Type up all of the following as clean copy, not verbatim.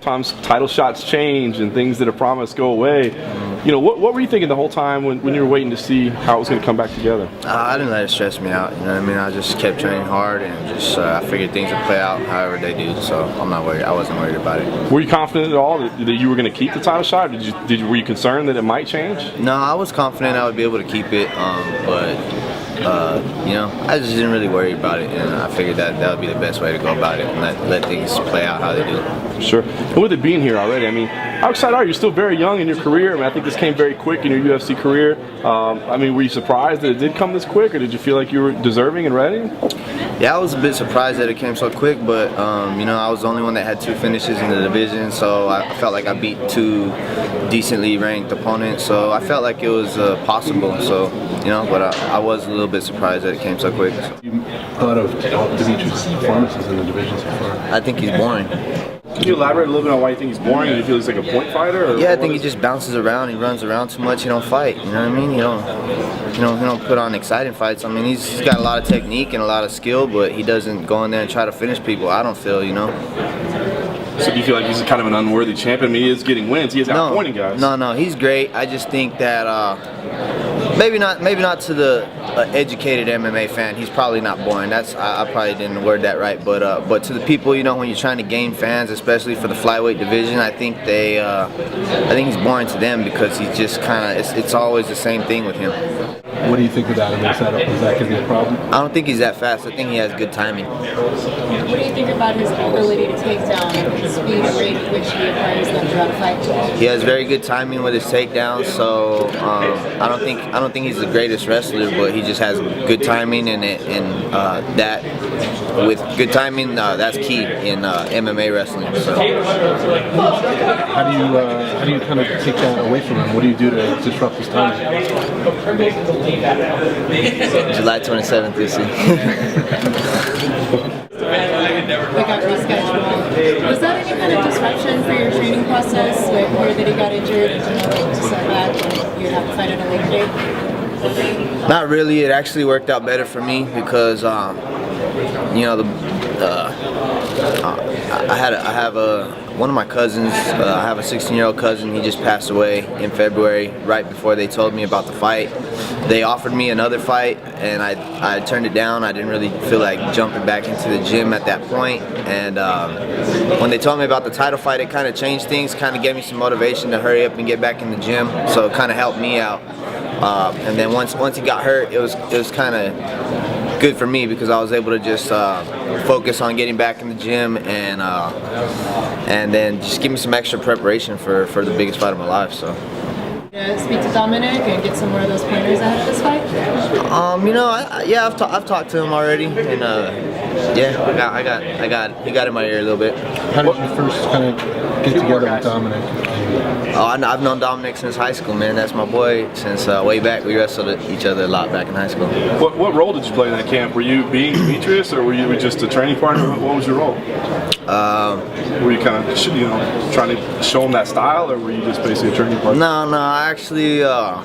sometimes title shots change and things that are promised go away. You know, what were you thinking the whole time when you were waiting to see how it was going to come back together? I didn't let it stress me out. You know what I mean? I just kept training hard and just I figured things would play out however they do. So I'm not worried. I wasn't worried about it. Were you confident at all that you were going to keep the title shot? Were you concerned that it might change? No, I was confident I would be able to keep it, but you know, I just didn't really worry about it, and I figured that would be the best way to go about it and let things play out how they do. Sure. And with it being here already, I mean, how excited are you? You're still very young in your career. I mean, I think this came very quick in your UFC career. I mean, were you surprised that it did come this quick, or did you feel like you were deserving and ready? Yeah, I was a bit surprised that it came so quick, but you know, I was the only one that had 2 finishes in the division, so I felt like I beat 2 decently ranked opponents, so I felt like it was possible. So, you know, but I was a little bit surprised that it came so quick. You thought of Demetrious' performances in the division so far? I think he's boring. Can you elaborate a little bit on why you think he's boring? Do you feel he's like a point fighter? Or yeah, I think he just bounces around. He runs around too much. He don't fight. You know what I mean? He don't put on exciting fights. I mean, he's got a lot of technique and a lot of skill, but he doesn't go in there and try to finish people. I don't feel, you know. So do you feel like he's kind of an unworthy champion? I mean, he is getting wins. He is outpointing guys. No, he's great. I just think that maybe not to the educated MMA fan. He's probably not boring. I probably didn't word that right. But to the people, you know, when you're trying to gain fans, especially for the flyweight division, I think he's boring to them because he's just kind of it's always the same thing with him. What do you think about him? Is that going to be a problem? I don't think he's that fast. I think he has good timing. What do you think about his ability to take down, the speed and rate at which he acquires them throughout a fight? He has very good timing with his takedowns, so I don't think he's the greatest wrestler, but he just has good timing, and that with good timing, that's key in MMA wrestling. So. How do you kind of take that away from him? What do you do to disrupt his timing? July 27th, you see. We got rescheduled. Was that any kind of disruption for your training process? Where that he got injured and to set back and you'd have to fight at a later date? Not really. It actually worked out better for me because you know, I have one of my cousins. I have a 16-year-old cousin. He just passed away in February, right before they told me about the fight. They offered me another fight, and I turned it down. I didn't really feel like jumping back into the gym at that point. And when they told me about the title fight, it kind of changed things. Kind of gave me some motivation to hurry up and get back in the gym. So it kind of helped me out. And then once he got hurt, it was kind of good for me because I was able to just focus on getting back in the gym and then just give me some extra preparation for the biggest fight of my life. So. Speak to Dominic and get some more of those pointers ahead of this fight. You know, I've talked to him already, and yeah, he got in my ear a little bit. How did you first kind of get together with Dominic? Oh, I've known Dominic since high school, man. That's my boy since way back. We wrestled each other a lot back in high school. What role did you play in that camp? Were you being Demetrious, or were you just a training partner? What was your role? Were you kind of, you know, trying to show him that style, or were you just basically a training partner? No. I actually, I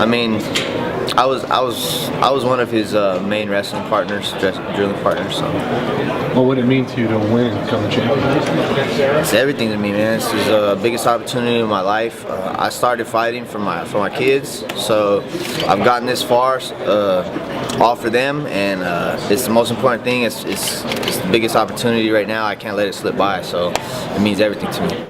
mean, I was one of his main wrestling partners, drilling partners. So. What would it mean to you to win, become the champion? It's everything to me, man. This is the biggest opportunity of my life. I started fighting for my kids, so I've gotten this far all for them, and it's the most important thing. It's the biggest opportunity right now. I can't let it slip by, so it means everything to me.